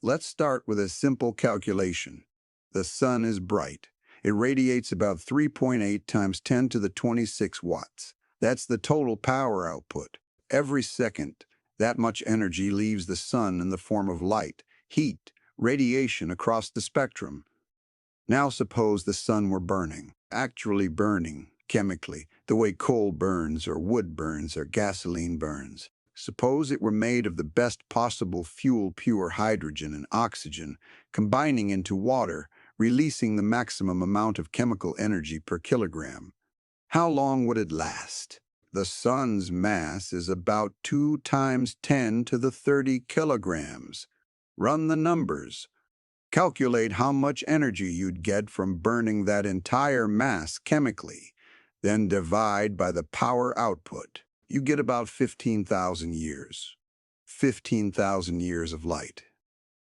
Let's start with a simple calculation. The sun is bright. It radiates about 3.8 times 10 to the 26 watts. That's the total power output. Every second, that much energy leaves the sun in the form of light, heat, radiation across the spectrum. Now suppose the sun were burning, actually burning, chemically, the way coal burns or wood burns or gasoline burns. Suppose it were made of the best possible fuel, pure hydrogen and oxygen, combining into water, releasing the maximum amount of chemical energy per kilogram. How long would it last? The sun's mass is about 2 times 10 to the 30 kilograms. Run the numbers. Calculate how much energy you'd get from burning that entire mass chemically, then divide by the power output. You get about 15,000 years. 15,000 years of light.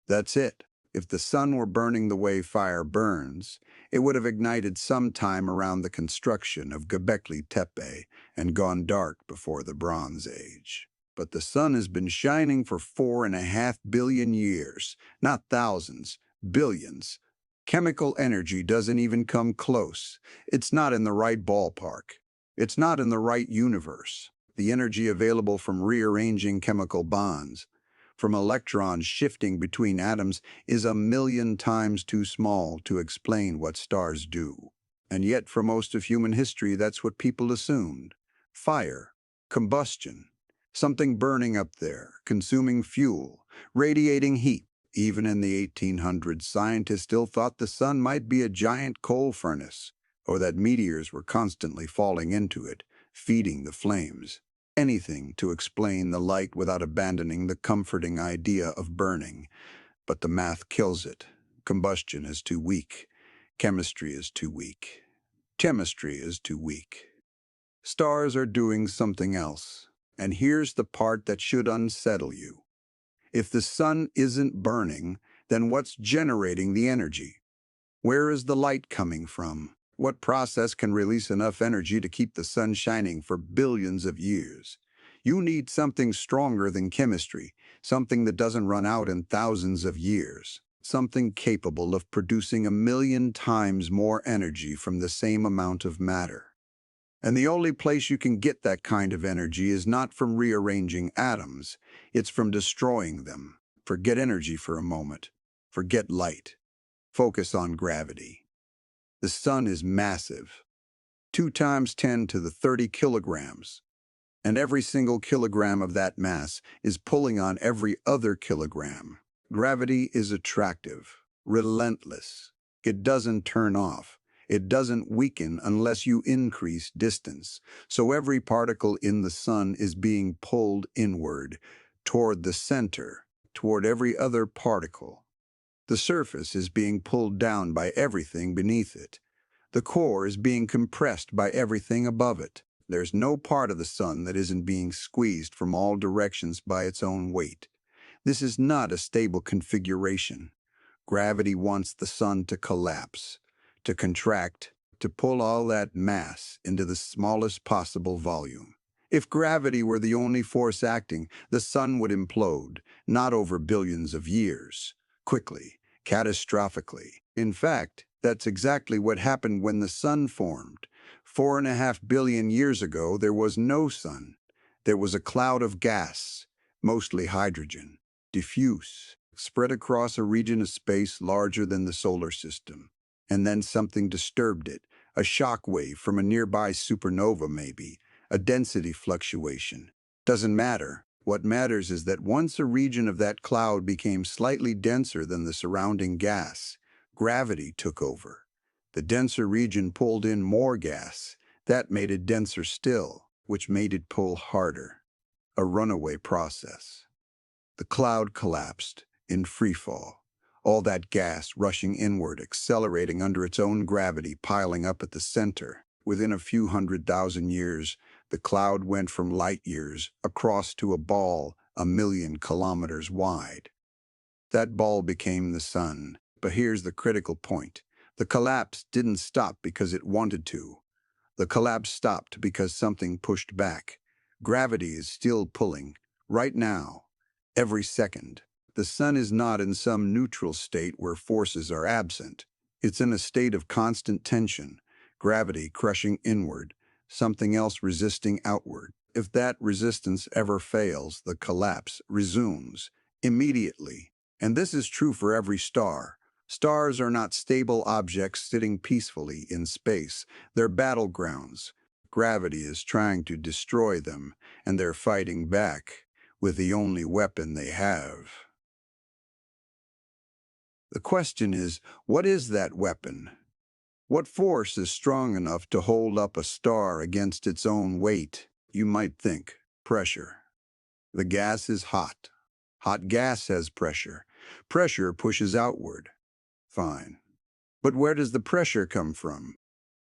That's it. If the sun were burning the way fire burns, it would have ignited sometime around the construction of Göbekli Tepe and gone dark before the Bronze Age. But the sun has been shining for 4.5 billion years, not thousands, billions. Chemical energy doesn't even come close. It's not in the right ballpark. It's not in the right universe. The energy available from rearranging chemical bonds, from electrons shifting between atoms, is 1,000,000 times too small to explain what stars do. And yet, for most of human history, that's what people assumed. Fire, combustion, something burning up there, consuming fuel, radiating heat. Even in the 1800s, scientists still thought the sun might be a giant coal furnace, or that meteors were constantly falling into it, feeding the flames. Anything to explain the light without abandoning the comforting idea of burning. But the math kills it. Combustion is too weak. Chemistry is too weak. Chemistry is too weak. Stars are doing something else. And here's the part that should unsettle you. If the sun isn't burning, then what's generating the energy? Where is the light coming from? What process can release enough energy to keep the sun shining for billions of years? You need something stronger than chemistry, something that doesn't run out in thousands of years, something capable of producing 1,000,000 times more energy from the same amount of matter. And the only place you can get that kind of energy is not from rearranging atoms, it's from destroying them. Forget energy for a moment. Forget light. Focus on gravity. The sun is massive, 2 times 10 to the 30 kilograms, and every single kilogram of that mass is pulling on every other kilogram. Gravity is attractive, relentless. It doesn't turn off. It doesn't weaken unless you increase distance. So every particle in the sun is being pulled inward, toward the center, toward every other particle. The surface is being pulled down by everything beneath it. The core is being compressed by everything above it. There's no part of the sun that isn't being squeezed from all directions by its own weight. This is not a stable configuration. Gravity wants the sun to collapse, to contract, to pull all that mass into the smallest possible volume. If gravity were the only force acting, the sun would implode, not over billions of years, quickly, catastrophically. In fact, that's exactly what happened when the sun formed. 4.5 billion years ago, there was no sun. There was a cloud of gas, mostly hydrogen, diffuse, spread across a region of space larger than the solar system. And then something disturbed it, a shock wave from a nearby supernova maybe, a density fluctuation. Doesn't matter. What matters is that once a region of that cloud became slightly denser than the surrounding gas, gravity took over. The denser region pulled in more gas. That made it denser still, which made it pull harder. A runaway process. The cloud collapsed in freefall. All that gas rushing inward, accelerating under its own gravity, piling up at the center. Within a few 100,000 years, the cloud went from light years across to a ball 1,000,000 kilometers wide. That ball became the sun. But here's the critical point. The collapse didn't stop because it wanted to. The collapse stopped because something pushed back. Gravity is still pulling, right now, every second. The sun is not in some neutral state where forces are absent. It's in a state of constant tension, gravity crushing inward, something else resisting outward. If that resistance ever fails, the collapse resumes immediately. And this is true for every star. Stars are not stable objects sitting peacefully in space. They're battlegrounds. Gravity is trying to destroy them, and they're fighting back with the only weapon they have. The question is, what is that weapon? What force is strong enough to hold up a star against its own weight? You might think pressure. The gas is hot. Hot gas has pressure. Pressure pushes outward. Fine. But where does the pressure come from?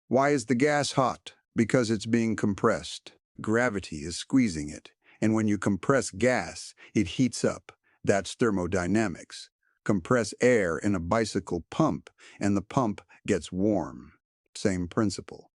Why is the gas hot? Because it's being compressed. Gravity is squeezing it. And when you compress gas, it heats up. That's thermodynamics. Compress air in a bicycle pump, and the pump gets warm. Same principle.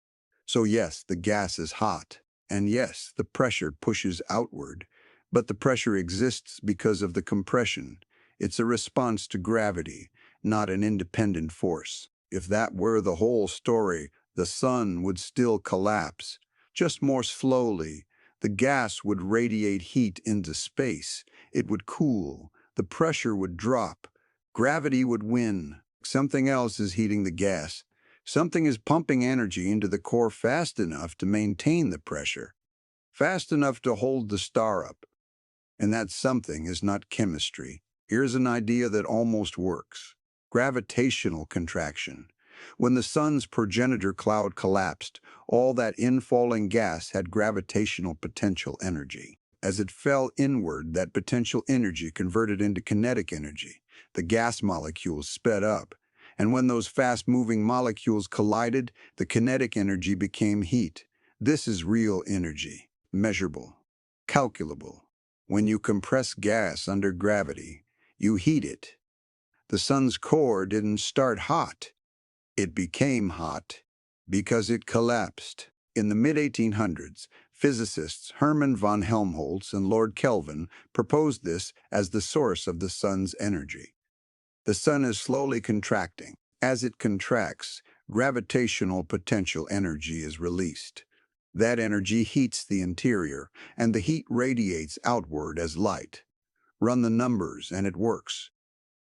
So yes, the gas is hot. And yes, the pressure pushes outward. But the pressure exists because of the compression. It's a response to gravity, not an independent force. If that were the whole story, the sun would still collapse, just more slowly. The gas would radiate heat into space. It would cool. The pressure would drop. Gravity would win. Something else is heating the gas. Something is pumping energy into the core fast enough to maintain the pressure, fast enough to hold the star up. And that something is not chemistry. Here's an idea that almost works. Gravitational contraction. When the sun's progenitor cloud collapsed, all that infalling gas had gravitational potential energy. As it fell inward, that potential energy converted into kinetic energy. The gas molecules sped up. And when those fast-moving molecules collided, the kinetic energy became heat. This is real energy, measurable, calculable. When you compress gas under gravity, you heat it. The sun's core didn't start hot. It became hot because it collapsed. In the mid-1800s, physicists Hermann von Helmholtz and Lord Kelvin proposed this as the source of the sun's energy. The sun is slowly contracting. As it contracts, gravitational potential energy is released. That energy heats the interior, and the heat radiates outward as light. Run the numbers, and it works.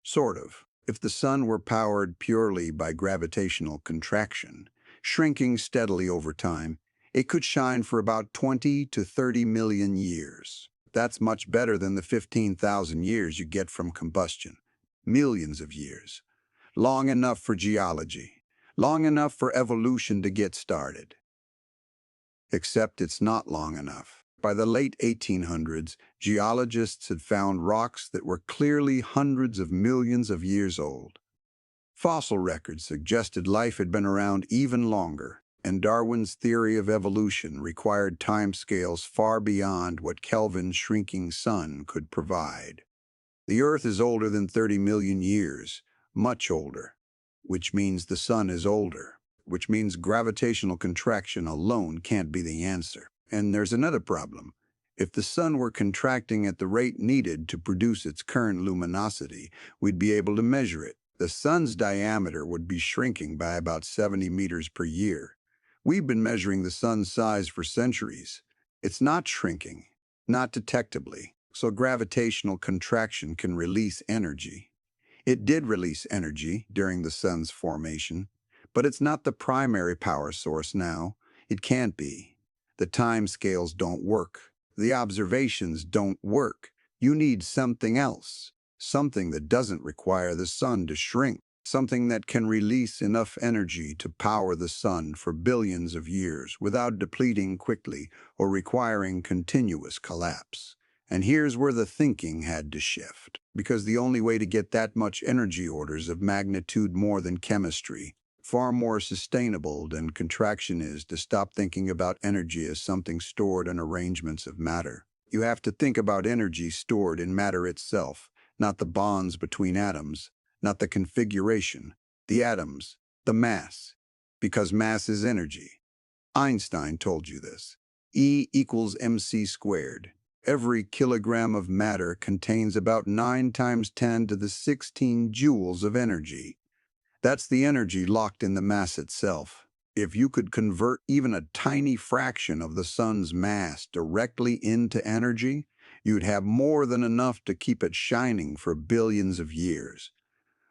Sort of. If the sun were powered purely by gravitational contraction, shrinking steadily over time, it could shine for about 20 to 30 million years. That's much better than the 15,000 years you get from combustion. Millions of years. Long enough for geology. Long enough for evolution to get started. Except it's not long enough. By the late 1800s, geologists had found rocks that were clearly hundreds of millions of years old. Fossil records suggested life had been around even longer, and Darwin's theory of evolution required timescales far beyond what Kelvin's shrinking sun could provide. The Earth is older than 30 million years, much older, which means the sun is older, which means gravitational contraction alone can't be the answer. And there's another problem. If the sun were contracting at the rate needed to produce its current luminosity, we'd be able to measure it. The sun's diameter would be shrinking by about 70 meters per year. We've been measuring the sun's size for centuries. It's not shrinking, not detectably, so gravitational contraction can release energy. It did release energy during the sun's formation, but it's not the primary power source now. It can't be. The time scales don't work. The observations don't work. You need something else, something that doesn't require the sun to shrink, something that can release enough energy to power the sun for billions of years without depleting quickly or requiring continuous collapse. And here's where the thinking had to shift, because the only way to get that much energy orders of magnitude more than chemistry, far more sustainable than contraction is, to stop thinking about energy as something stored in arrangements of matter. You have to think about energy stored in matter itself, not the bonds between atoms, not the configuration, the atoms, the mass, because mass is energy. Einstein told you this. E equals mc squared. Every kilogram of matter contains about 9 times 10 to the 16 joules of energy. That's the energy locked in the mass itself. If you could convert even a tiny fraction of the sun's mass directly into energy, you'd have more than enough to keep it shining for billions of years.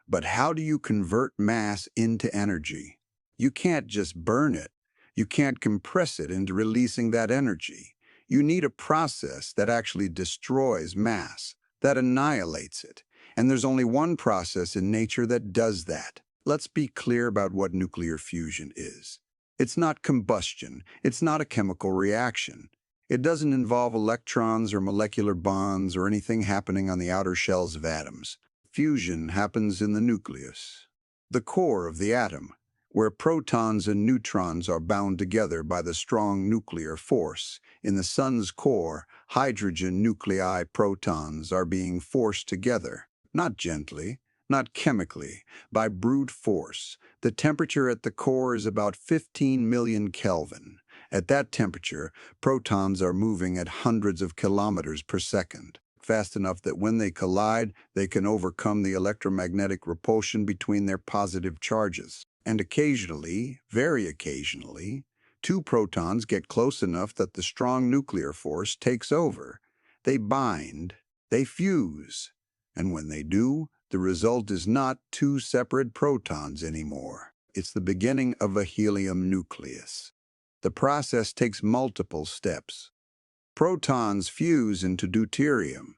But how do you convert mass into energy? You can't just burn it. You can't compress it into releasing that energy. You need a process that actually destroys mass, that annihilates it. And there's only one process in nature that does that. Let's be clear about what nuclear fusion is. It's not combustion. It's not a chemical reaction. It doesn't involve electrons or molecular bonds or anything happening on the outer shells of atoms. Fusion happens in the nucleus, the core of the atom, where protons and neutrons are bound together by the strong nuclear force. In the sun's core, hydrogen nuclei protons are being forced together, not gently, not chemically, by brute force. The temperature at the core is about 15 million Kelvin. At that temperature, protons are moving at hundreds of kilometers per second, fast enough that when they collide, they can overcome the electromagnetic repulsion between their positive charges. And occasionally, very occasionally, two protons get close enough that the strong nuclear force takes over. They bind, they fuse, and when they do, the result is not two separate protons anymore. It's the beginning of a helium nucleus. The process takes multiple steps. Protons fuse into deuterium.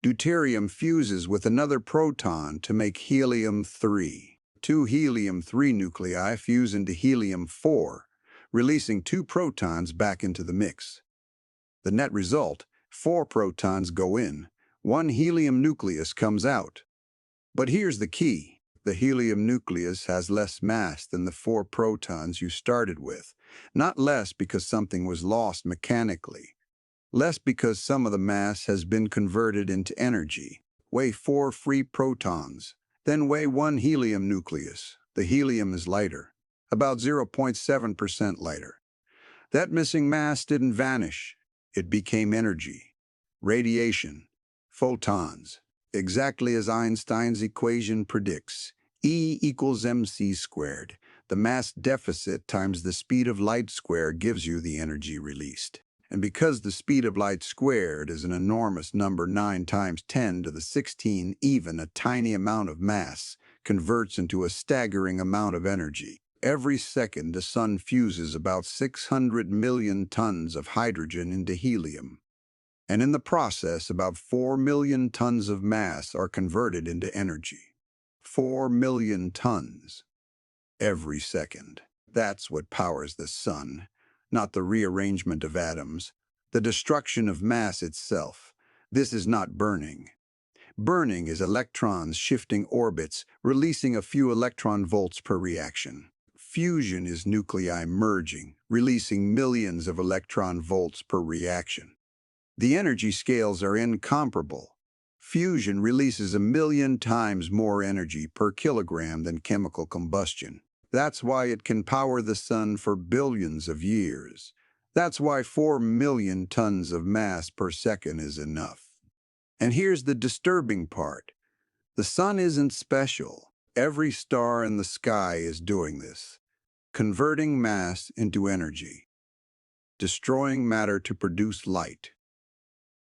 Deuterium fuses with another proton to make helium-3. Two helium-3 nuclei fuse into helium-4, releasing two protons back into the mix. The net result, 4 protons go in, one helium nucleus comes out. But here's the key. The helium nucleus has less mass than the 4 protons you started with. Not less because something was lost mechanically. Less because some of the mass has been converted into energy. Weigh 4 free protons. Then weigh 1 helium nucleus. The helium is lighter, about 0.7% lighter. That missing mass didn't vanish. It became energy, radiation, photons, exactly as Einstein's equation predicts. E equals mc squared. The mass deficit times the speed of light squared gives you the energy released. And because the speed of light squared is an enormous number 9 times 10 to the 16, even a tiny amount of mass converts into a staggering amount of energy. Every second, the sun fuses about 600 million tons of hydrogen into helium. And in the process, about 4 million tons of mass are converted into energy. 4 million tons every second. That's what powers the sun, not the rearrangement of atoms, the destruction of mass itself. This is not burning. Burning is electrons shifting orbits, releasing a few electron volts per reaction. Fusion is nuclei merging, releasing millions of electron volts per reaction. The energy scales are incomparable. Fusion releases 1,000,000 times more energy per kilogram than chemical combustion. That's why it can power the sun for billions of years. That's why 4 million tons of mass per second is enough. And here's the disturbing part. The sun isn't special. Every star in the sky is doing this, converting mass into energy, destroying matter to produce light.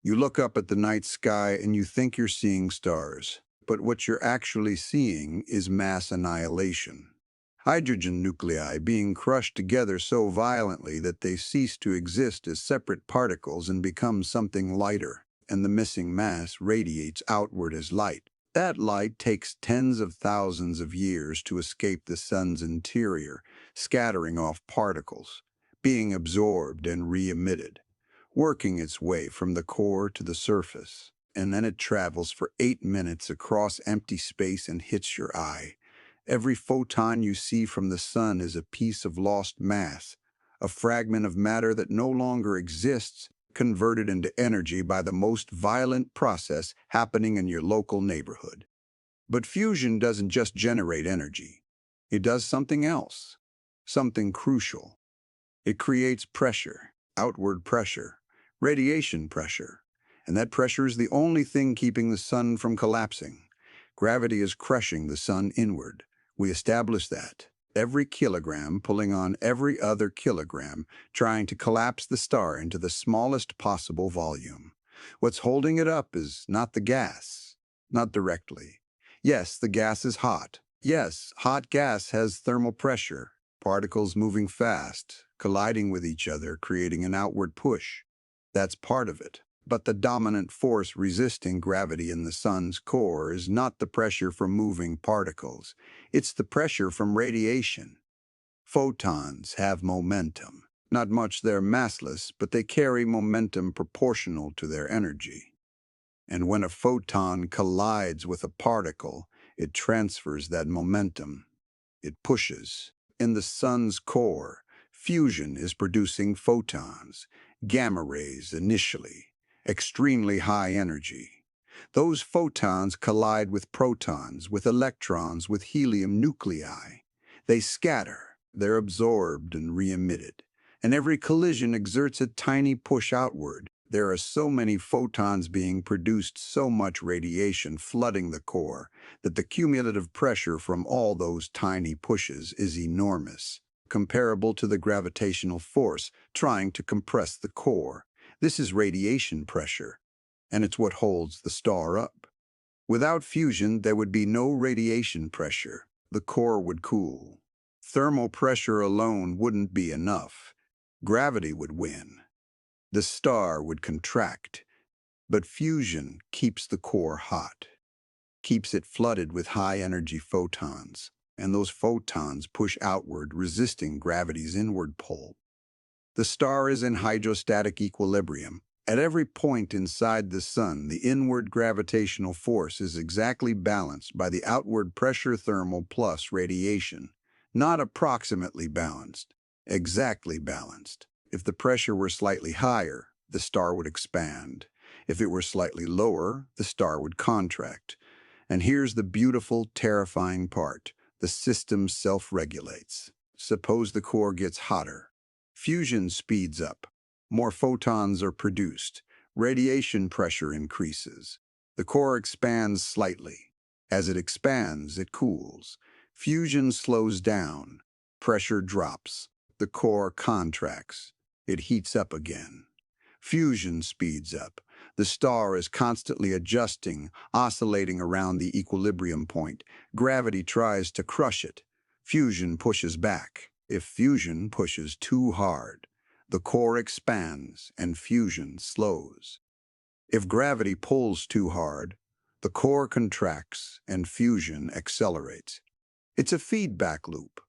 You look up at the night sky and you think you're seeing stars, but what you're actually seeing is mass annihilation. Hydrogen nuclei being crushed together so violently that they cease to exist as separate particles and become something lighter, and the missing mass radiates outward as light. That light takes tens of thousands of years to escape the sun's interior, scattering off particles, being absorbed and re-emitted, working its way from the core to the surface, and then it travels for 8 minutes across empty space and hits your eye. Every photon you see from the sun is a piece of lost mass, a fragment of matter that no longer exists, converted into energy by the most violent process happening in your local neighborhood. But fusion doesn't just generate energy. It does something else, something crucial. It creates pressure, outward pressure, radiation pressure. And that pressure is the only thing keeping the sun from collapsing. Gravity is crushing the sun inward. We established that. Every kilogram pulling on every other kilogram, trying to collapse the star into the smallest possible volume. What's holding it up is not the gas, not directly. Yes, the gas is hot. Yes, hot gas has thermal pressure, particles moving fast, colliding with each other, creating an outward push. That's part of it. But the dominant force resisting gravity in the sun's core is not the pressure from moving particles. It's the pressure from radiation. Photons have momentum. Not much, they're massless, but they carry momentum proportional to their energy. And when a photon collides with a particle, it transfers that momentum. It pushes. In the sun's core, fusion is producing photons, gamma rays initially, extremely high energy. Those photons collide with protons, with electrons, with helium nuclei. They scatter, they're absorbed and re-emitted. And every collision exerts a tiny push outward. There are so many photons being produced, so much radiation flooding the core, that the cumulative pressure from all those tiny pushes is enormous, comparable to the gravitational force trying to compress the core. This is radiation pressure, and it's what holds the star up. Without fusion, there would be no radiation pressure. The core would cool. Thermal pressure alone wouldn't be enough. Gravity would win. The star would contract. But fusion keeps the core hot, keeps it flooded with high-energy photons, and those photons push outward, resisting gravity's inward pull. The star is in hydrostatic equilibrium. At every point inside the sun, the inward gravitational force is exactly balanced by the outward pressure thermal plus radiation. Not approximately balanced, exactly balanced. If the pressure were slightly higher, the star would expand. If it were slightly lower, the star would contract. And here's the beautiful, terrifying part. The system self-regulates. Suppose the core gets hotter. Fusion speeds up. More photons are produced. Radiation pressure increases. The core expands slightly. As it expands, it cools. Fusion slows down. Pressure drops. The core contracts. It heats up again. Fusion speeds up. The star is constantly adjusting, oscillating around the equilibrium point. Gravity tries to crush it. Fusion pushes back. If fusion pushes too hard, the core expands and fusion slows. If gravity pulls too hard, the core contracts and fusion accelerates. It's a feedback loop,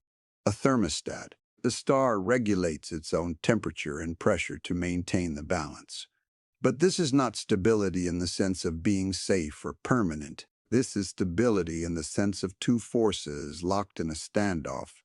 a thermostat. The star regulates its own temperature and pressure to maintain the balance. But this is not stability in the sense of being safe or permanent. This is stability in the sense of two forces locked in a standoff.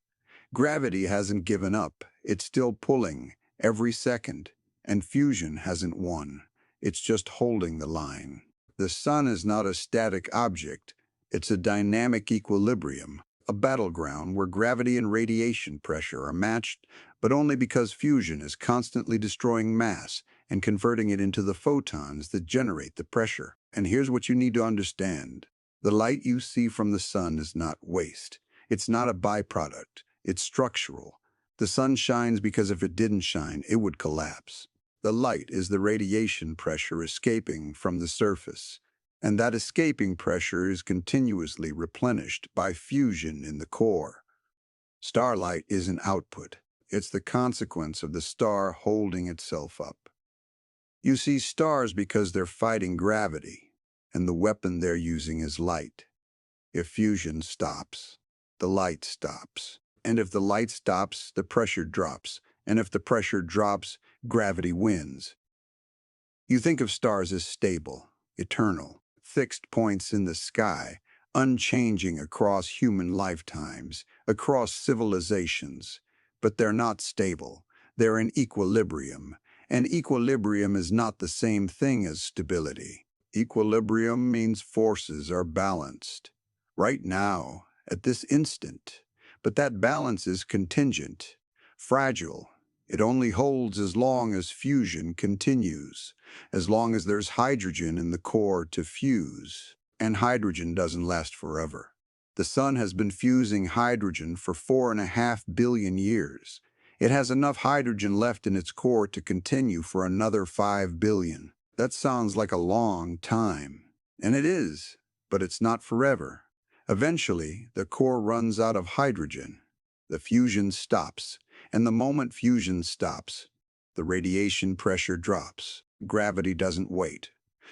Gravity hasn't given up. It's still pulling every second, and fusion hasn't won. It's just holding the line. The sun is not a static object. It's a dynamic equilibrium, a battleground where gravity and radiation pressure are matched, but only because fusion is constantly destroying mass and converting it into the photons that generate the pressure. And here's what you need to understand. The light you see from the sun is not waste. It's not a byproduct. It's structural. The sun shines because if it didn't shine, it would collapse. The light is the radiation pressure escaping from the surface, and that escaping pressure is continuously replenished by fusion in the core. Starlight is an output. It's the consequence of the star holding itself up. You see stars because they're fighting gravity, and the weapon they're using is light. If fusion stops, the light stops. And if the light stops, the pressure drops. And if the pressure drops, gravity wins. You think of stars as stable, eternal, fixed points in the sky, unchanging across human lifetimes, across civilizations. But they're not stable. They're in equilibrium. And equilibrium is not the same thing as stability. Equilibrium means forces are balanced. Right now, at this instant. But that balance is contingent, fragile. It only holds as long as fusion continues, as long as there's hydrogen in the core to fuse. And hydrogen doesn't last forever. The sun has been fusing hydrogen for 4.5 billion years. It has enough hydrogen left in its core to continue for another 5 billion. That sounds like a long time. And it is, but it's not forever. Eventually, the core runs out of hydrogen. The fusion stops, and the moment fusion stops, the radiation pressure drops. Gravity doesn't wait.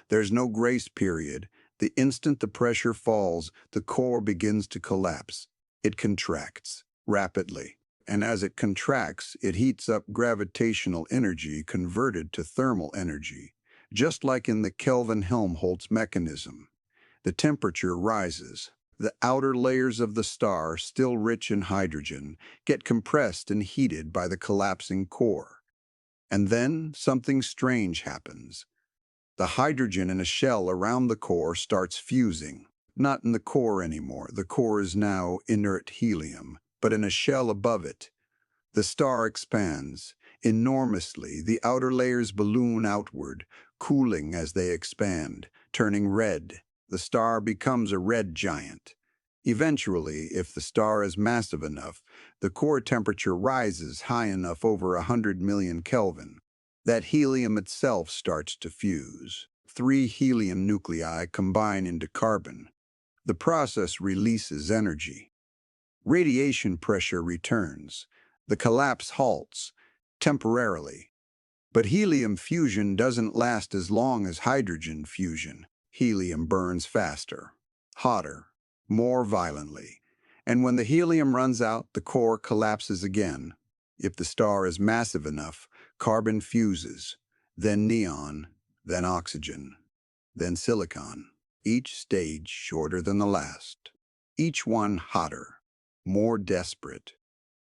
There's no grace period. The instant the pressure falls, the core begins to collapse. It contracts rapidly. And as it contracts, it heats up gravitational energy converted to thermal energy, just like in the Kelvin-Helmholtz mechanism. The temperature rises. The outer layers of the star, still rich in hydrogen, get compressed and heated by the collapsing core. And then something strange happens. The hydrogen in a shell around the core starts fusing. Not in the core anymore. The core is now inert helium, but in a shell above it. The star expands enormously. The outer layers balloon outward, cooling as they expand, turning red. The star becomes a red giant. Eventually, if the star is massive enough, the core temperature rises high enough over 100 million Kelvin. That helium itself starts to fuse. 3 helium nuclei combine into carbon. The process releases energy. Radiation pressure returns. The collapse halts, temporarily. But helium fusion doesn't last as long as hydrogen fusion. Helium burns faster, hotter, more violently. And when the helium runs out, the core collapses again. If the star is massive enough, carbon fuses, then neon, then oxygen, then silicon. Each stage shorter than the last. Each one hotter, more desperate.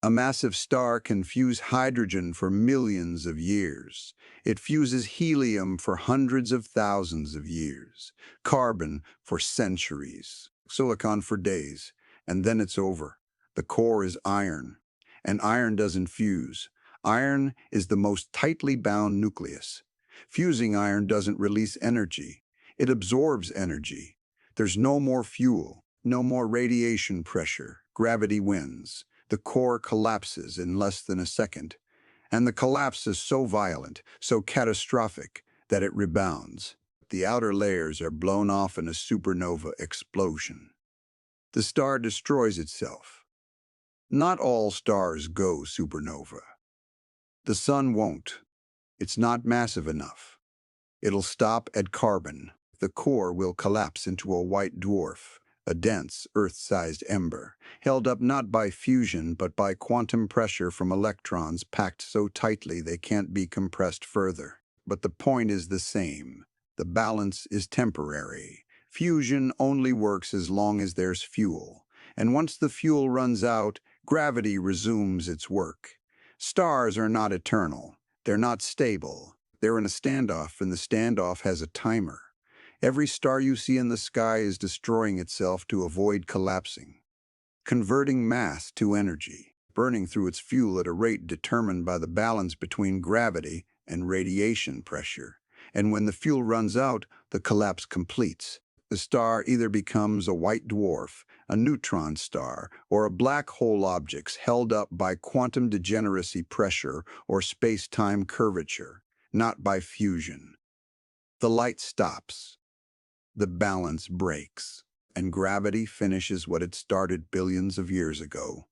A massive star can fuse hydrogen for millions of years. It fuses helium for hundreds of thousands of years, carbon for centuries, silicon for days, and then it's over. The core is iron, and iron doesn't fuse. Iron is the most tightly bound nucleus. Fusing iron doesn't release energy. It absorbs energy. There's no more fuel, no more radiation pressure. Gravity wins. The core collapses in less than a second, and the collapse is so violent, so catastrophic, that it rebounds. The outer layers are blown off in a supernova explosion. The star destroys itself. Not all stars go supernova. The sun won't. It's not massive enough. It'll stop at carbon. The core will collapse into a white dwarf, a dense, Earth-sized ember, held up not by fusion but by quantum pressure from electrons packed so tightly they can't be compressed further. But the point is the same. The balance is temporary. Fusion only works as long as there's fuel. And once the fuel runs out, gravity resumes its work. Stars are not eternal. They're not stable. They're in a standoff, and the standoff has a timer. Every star you see in the sky is destroying itself to avoid collapsing, converting mass to energy, burning through its fuel at a rate determined by the balance between gravity and radiation pressure. And when the fuel runs out, the collapse completes. The star either becomes a white dwarf, a neutron star, or a black hole object held up by quantum degeneracy pressure or space-time curvature, not by fusion. The light stops. The balance breaks, and gravity finishes what it started billions of years ago.